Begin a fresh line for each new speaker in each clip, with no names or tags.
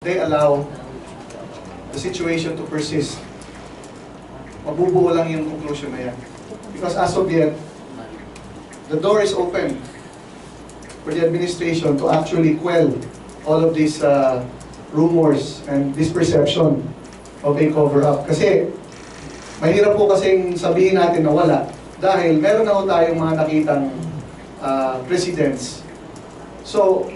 they allow the situation to persist, mabubuo lang yung conclusion na yan. Because as of yet, the door is open for the administration to actually quell all of these rumors and this perception of a cover-up. Kasi, mahirap po kasing sabihin natin na wala. Dahil meron na ho tayong mga nakitang presidents. So,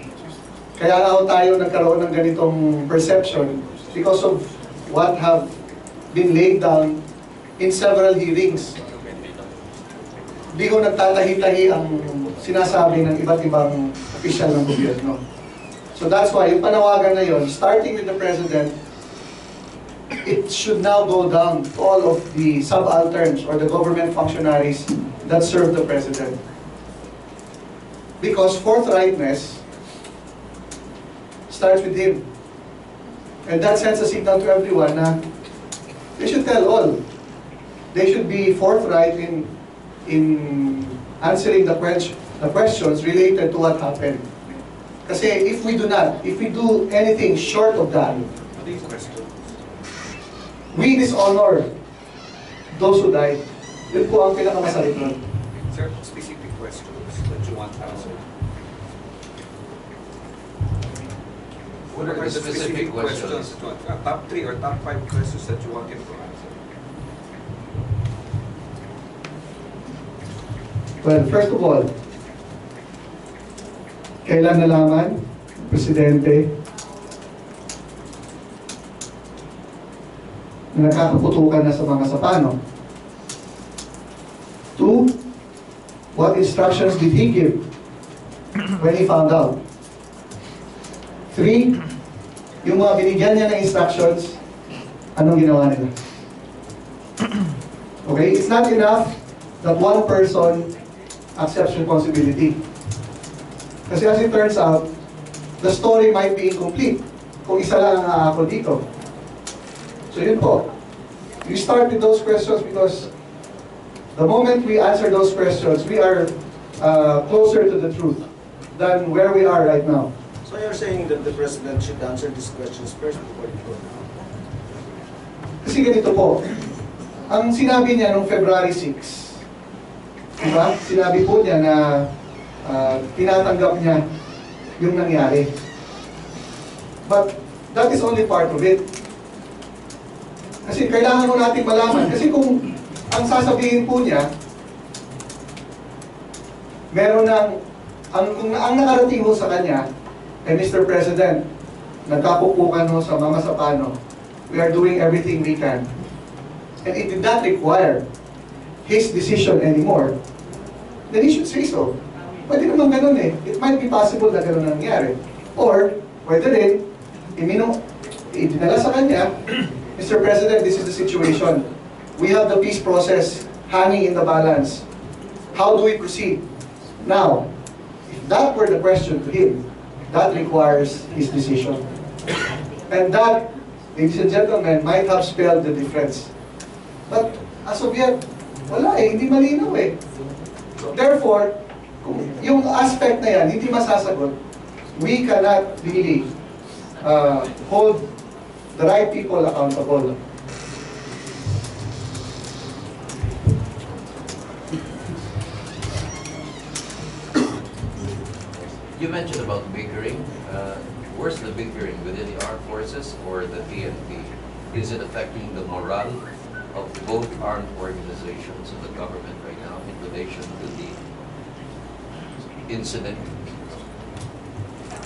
kaya na ho tayo nagkaroon ng ganitong perception because of what have been laid down in several hearings. Di ko nagtatahi-tahi ang sinasabi ng iba't ibang opisyal ng gobyerno. So that's why, yung panawagan na yun, starting with the President, it should now go down to all of the subalterns or the government functionaries that serve the President. Because forthrightness starts with him. And that sends a signal to everyone na they should tell all. They should be forthright in answering the questions related to what happened. Kasi if we do not, if we do anything short of that, we dishonor those who died. Yun po ang pinakamasakit nun.
Sir, specific questions that you want answered. What are the specific questions? Top 3 or top 5 questions that you want him to answer?
Well, first of all, kailan nalaman, Presidente, na nakakaputukan na sa mga sapano? 2, what instructions did he give when he found out? 3, yung mga binigyan niya ng instructions, anong ginawa nila? Okay, it's not enough that one person accepts responsibility. Kasi as it turns out, the story might be incomplete kung isa lang ang aako dito. So yun po. We start with those questions because the moment we answer those questions, we are closer to the truth than where we are right now.
So you're saying that the President should answer these questions first before you go now?
Kasi ganito po, ang sinabi niya noong February 6, diba? Sinabi po niya na tinatanggap niya yung nangyari. But that is only part of it. Kasi kailangan mo natin malaman. Kasi kung ang sasabihin po niya, meron ng, kung ang nakarating ho sa kanya, Mr. President, nagkapupukan ho sa Mama Sapano, we are doing everything we can. And it did not require his decision anymore, then he should say so. Pwede naman ganun eh. It might be possible na ganun ang nangyari. Or, pwede rin, idinala sa kanya, Mr. President, this is the situation. We have the peace process hanging in the balance. How do we proceed? Now, if that were the question to him, that requires his decision. And that, ladies and gentlemen, might have spelled the difference. But, as of yet, wala eh, hindi malinaw eh. Therefore, kung yung aspect na yan, hindi masasagot, we cannot really hold the right people accountable.
You mentioned about bickering. Where's the bickering? Within the armed forces or the PNP? Is it affecting the morale of both armed organizations of the government right now in relation to the incident?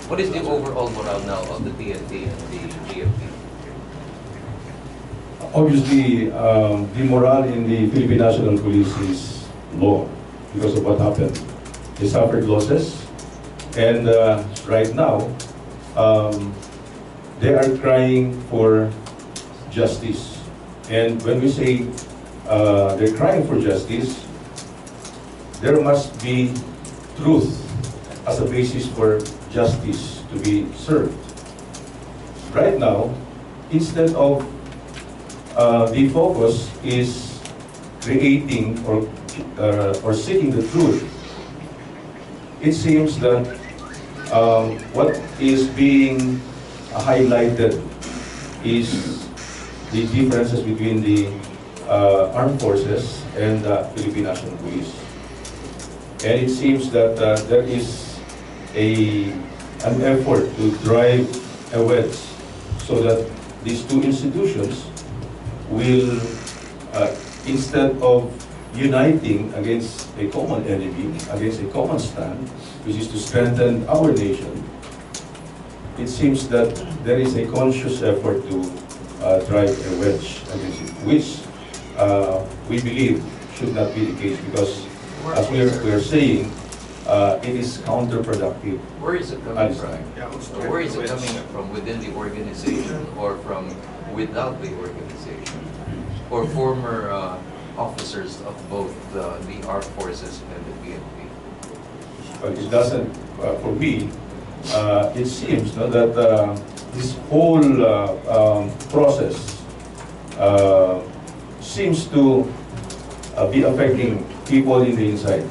What is the overall morale now of the PNP and the GMP?
Obviously, the morale in the Philippine National Police is low because of what happened. They suffered losses, and right now, they are crying for justice. And when we say they're crying for justice, there must be truth as a basis for justice to be served. Right now, instead of the focus is creating or seeking the truth, it seems that what is being highlighted is the differences between the armed forces and the Philippine National Police. And it seems that there is an effort to drive a wedge so that these two institutions will, instead of uniting against a common enemy, against a common stand, which is to strengthen our nation, it seems that there is a conscious effort to drive a wedge against it, which we believe should not be the case, because as we are saying, it is counterproductive.
Where is it coming from?
Yeah, who's
So where is it
trying to
coming from? Within the organization or from without the organization? Or former officers of both the armed forces and the PNP?
But it doesn't, for me, it seems that this whole process seems to be affecting people in the inside.